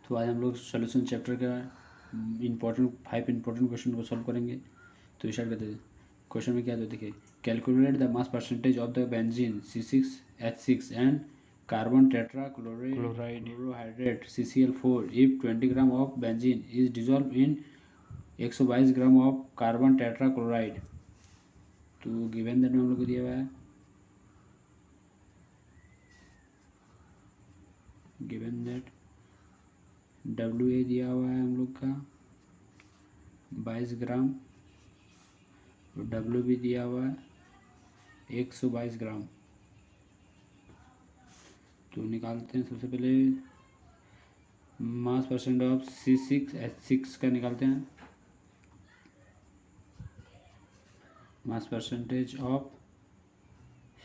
तो आज हम लोग सॉल्यूशन चैप्टर का 5 इम्पोर्टेंट क्वेश्चन को सॉल्व करेंगे। तो स्टार्ट करते हैं। क्वेश्चन में क्या है तो देखिए, calculate the mass percentage of the benzene C6H6 and carbon tetra chloride CCl4 if 20 gram of benzene is dissolve in 122 gram of carbon tetra chloride. तो गिवन दैट में हम लोग को दिया हुआ है, गिवन दैट WA दिया हुआ है हम लोग का 22 ग्राम और W भी दिया हुआ है 122 ग्राम। तो निकालते हैं। सबसे पहले मास परसेंट ऑफ C6H6 का निकालते हैं। Mass percentage of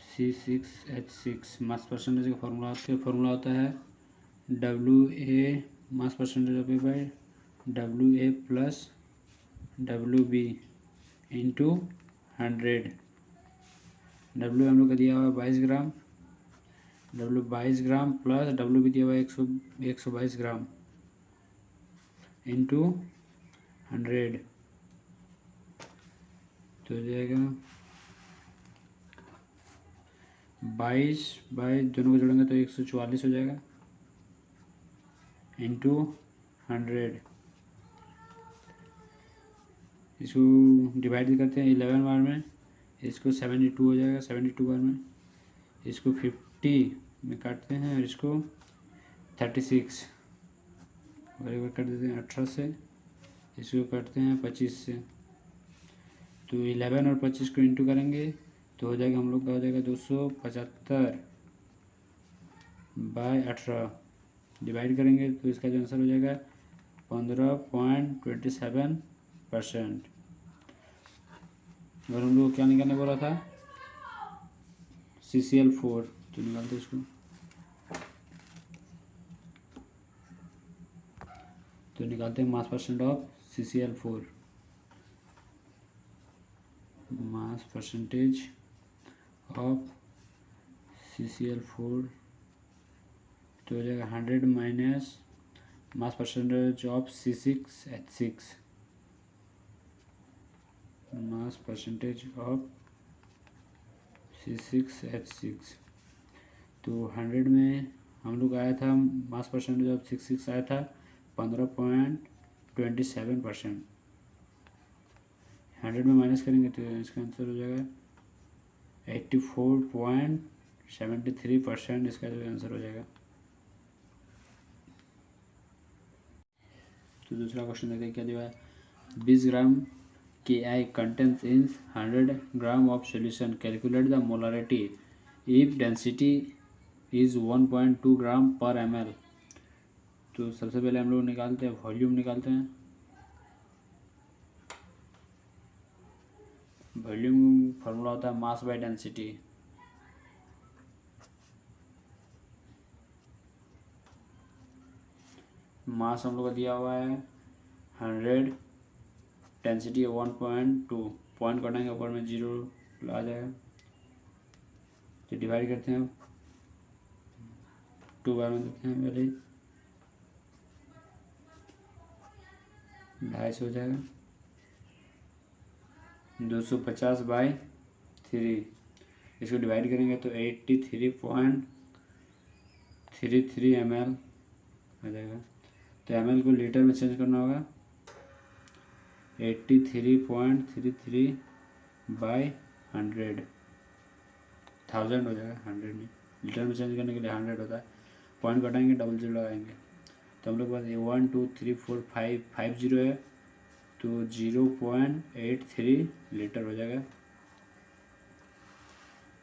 C6H6 mass percentage का फॉर्मूला होता है WA mass percentage of A by WA plus WB into 100। W हम लोग का दिया हुआ है 22 ग्राम, W 22 ग्राम प्लस W भी दिया हुआ है 122 ग्राम इंटू 100। तो हो जाएगा 22 बाई दोनों को जोड़ेंगे तो 144 हो जाएगा इंटू 100। इसको डिवाइड करते हैं 11 बार में, इसको 72 हो जाएगा 72 बार में। इसको 50 में काटते हैं और इसको 36 और एक बार काट देते हैं 18 से। इसको काटते हैं 25 से। तो 11 और 25 को इंटू करेंगे तो हो जाएगा हम लोग का हो जाएगा 275 बाई 18। डिवाइड करेंगे तो इसका जो आंसर हो जाएगा 15.27%। और हम लोग क्या निकालने बोला था CCl4, तो निकालते इसको। तो निकालते हैं मास percent of CCl4। Mass percentage of CCl4 तो हो जाएगा 100 minus mass percentage of C6H6। Mass percentage of C6H6 तो 100 में हम लोग आया था, मास परसेंटेज ऑफ 66 आया था 15.27%। 100 में माइनस करेंगे तो इसका आंसर हो जाएगा 84.73%। इसका जो आंसर हो जाएगा। तो दूसरा क्वेश्चन देखते हैं क्या दिया है। 20 ग्राम KI contains in 100 gram of solution, calculate the molarity if density is 1.2 ग्राम पर ml। तो सबसे पहले हम लोग निकालते हैं वॉल्यूम निकालते हैं। वॉल्यूम फार्मूला होता है मास बाय डेंसिटी। मास हम लोग का दिया हुआ है 100, डेंसिटी है 1.2। पॉइंट कटाएंगे ऊपर में 0 आ जाएगा। तो डिवाइड करते हैं 2 बार में देते हैं पहले 250 हो जाएगा 250 बाई 3। इसको डिवाइड करेंगे तो 83.33 ml आ जाएगा। तो ml को लीटर में चेंज करना होगा 83.33 बाई 100 1000 हो जाएगा। 100 में लीटर में चेंज करने के लिए 100 होता है। पॉइंट कटाएंगे डबल 0 लगाएंगे तो हम लोग पास 1 2 3 4 5 0 है तो 0.83 लीटर हो जाएगा।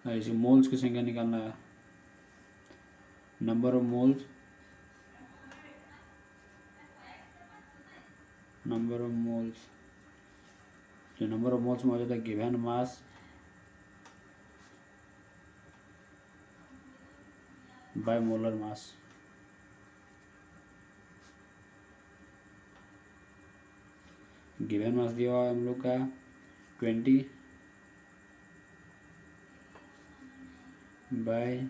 और इसे मोल्स की संख्या निकालना है, नंबर ऑफ मोल्स जो नंबर ऑफ मोल्स में हो जाता है given mass by molar mass. Given mass दिया हुआ है हम लोग का 20 बाय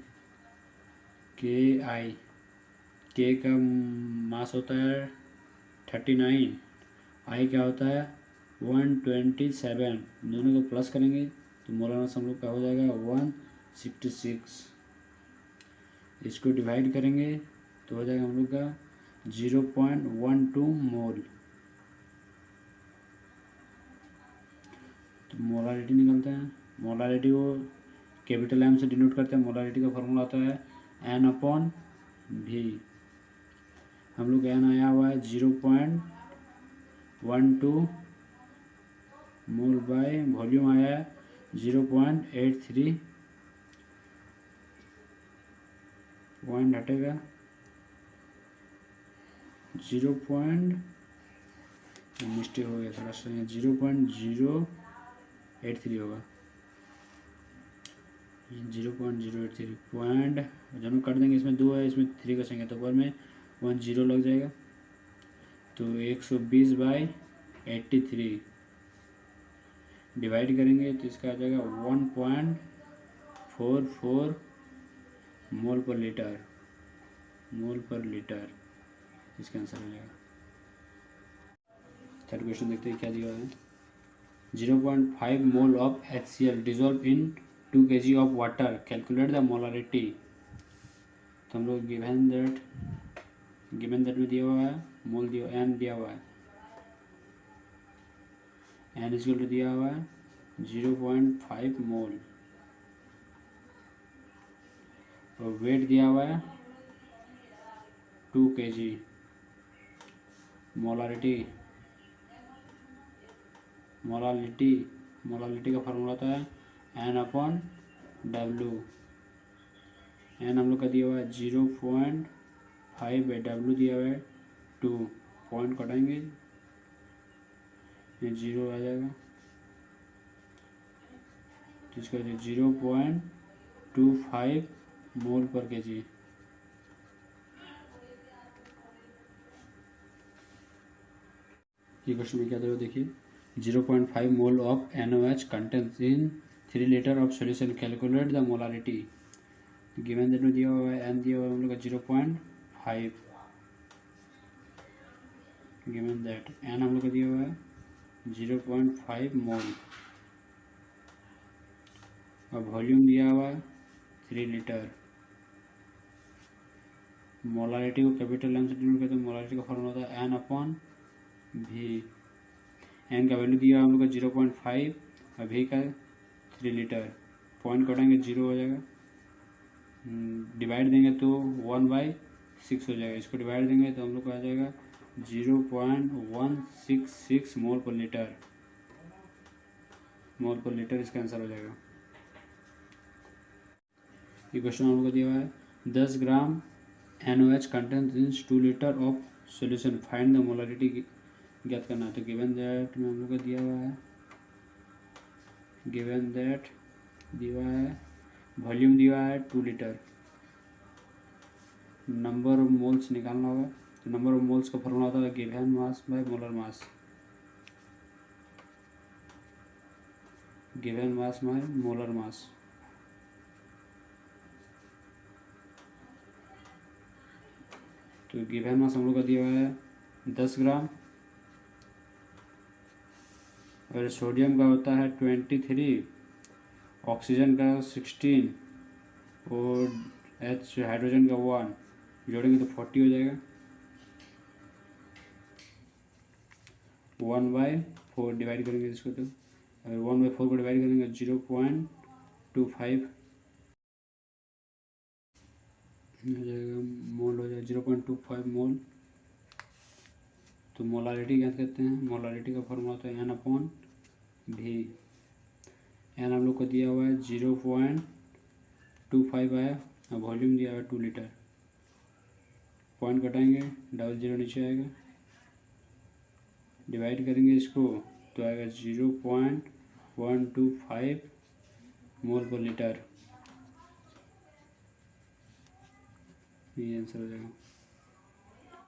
KI। के का मास होता है 39, आई क्या होता है 127, दोनों को प्लस करेंगे तो मोलर मास हम लोग का हो जाएगा 166। इसको डिवाइड करेंगे तो हो जाएगा हम लोग का 0.12 मोल। तो मोलारिटी निकलता है, मोलारिटी को कैपिटल एम से डिनोट करते हैं। मोलारिटी का फॉर्मूला आता है N/V। हम लोग N आया हुआ है 0.12 मोल बाय वॉल्यूम आया है 0.83, पॉइंट हटेगा 0. मिस्टेक हो गया थोड़ा सा, 0.083 होगा, 0.083 पॉइंट जब काट देंगे, इसमें 2 है इसमें 3 कसेंगे तो ऊपर में 10 लग जाएगा। तो 120/83 डिवाइड करेंगे तो इसका आ जाएगा 1.44 मोल पर लीटर, इसका आंसर हो जाएगा। थर्ड क्वेश्चन देखते हैं क्या दिया है। 0.5 mole of HCl dissolve in 2 kg of water, calculate the molarity. तो हम लोग गिवन दैट में दिया हुआ है, मोल दिया n दिया हुआ है, n इक्वल टू दिया हुआ है 0.5 मोल, और वेट दिया हुआ है 2 kg। मोलालिटी का फार्मूला होता है N/W। n हम लोग का दिया हुआ है 0.5/W दिया हुआ है 2, पॉइंट कटाएंगे ये 0 आ जाएगा, तो इसका 0.25 मोल पर kg। ये क्वेश्चन में क्या दे रहा है देखिए। 0.5 mole of NaOH contains in 3 litre of solution, calculate the molarity. Given that में दिया हुआ है n दिया हुआ है हम लोग का 0.5, गिवन दैट n हम लोग का दिया हुआ है 0.5 मोल, और वॉल्यूम दिया हुआ है 3 लीटर। मोलारिटी को कैपिटल एम से डिनोट करते हैं। मोलारिटी का फॉर्मूला होता है N/V। n का वैल्यू दिया हम लोग का 0.5 और V का 3 लीटर, पॉइंट कटाएंगे 0 हो जाएगा, डिवाइड देंगे तो 1/6 हो जाएगा, इसको डिवाइड देंगे तो हम लोग को आ जाएगा 0.166 मोल पर लीटर, इसका आंसर हो जाएगा। ये क्वेश्चन हम लोग को दिया हुआ है 10 ग्राम NaOH contains in 2 litre of solution, find the molarity ज्ञात करना। तो गिवन दैट में हम लोग को दिया हुआ है वॉल्यूम दिया हुआ है 2 लीटर, नंबर ऑफ मोल्स निकालना होगा। तो नंबर ऑफ मोल्स का फॉर्मूला होता है given mass by molar mass, given mass by molar mass. तो गिवन मास हम लोग का दिया हुआ है 10 ग्राम, और सोडियम का होता है 23, ऑक्सीजन का 16, और हाइड्रोजन का 1, जोड़ेंगे तो 40 हो जाएगा। 1/4 डिवाइड करेंगे इसको, तो अगर 1/4 को डिवाइड करेंगे 0.25 हो जाएगा, मोल हो जाएगा 0.25 मोल। तो मोलारिटी क्या कहते हैं, मोलारिटी का फॉर्मूला होता है N/V। n हम लोग को दिया हुआ है 0.25 आया, और वॉल्यूम दिया हुआ है 2 लीटर, पॉइंट कटाएंगे 00 नीचे आएगा, डिवाइड करेंगे इसको तो आएगा 0.125 मोल पर लीटर, ये आंसर हो जाएगा।